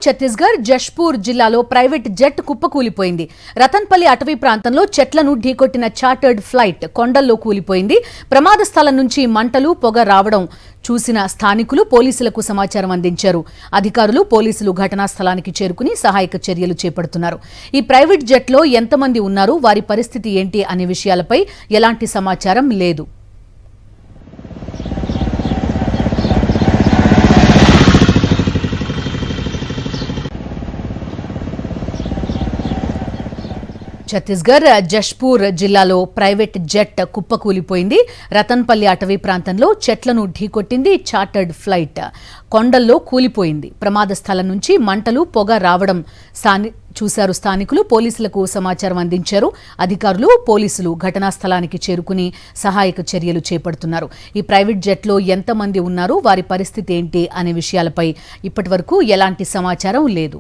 ఛత్తీస్గఢ్ జష్పూర్ జిల్లాలో private jet కుప్పకూలిపోయింది. Ratanpalli అటవీ ప్రాంతంలో చెట్లను ఢీకొట్టిన చార్టర్డ్ ఫ్లైట్ కొండల్లో కూలిపోయింది. ప్రమాద స్థలం నుంచి మంటలు, పొగ రావడం చూసిన స్థానికులు పోలీసులకు సమాచారం అందించారు. అధికారులు, పోలీసులు ఘటనా స్థలానికి చేరుకుని సహాయక చర్యలు చేపడుతున్నారు. ఈ ప్రైవేట్ జెట్లో ఎంతమంది ఉన్నారు, వారి పరిస్థితి ఏంటి అనే విషయాలపై ఎలాంటి సమాచారం లేదు. ఛత్తీస్గఢ్ జష్పూర్ జిల్లాలో ప్రైవేట్ జెట్ కుప్పకూలిపోయింది. రతన్పల్లి అటవీ ప్రాంతంలో చెట్లను ఢీకొట్టింది. చార్టర్డ్ ఫ్లైట్ కొండల్లో కూలిపోయింది. ప్రమాద స్థలం నుంచి మంటలు, పొగ రావడం చూశారు స్థానికులు. పోలీసులకు సమాచారం అందించారు. అధికారులు, పోలీసులు ఘటనా స్థలానికి చేరుకుని సహాయక చర్యలు చేపడుతున్నారు. ఈ ప్రైవేట్ జెట్లో ఎంతమంది ఉన్నారు, వారి పరిస్థితి ఏంటి అనే విషయాలపై ఇప్పటివరకు ఎలాంటి సమాచారం లేదు.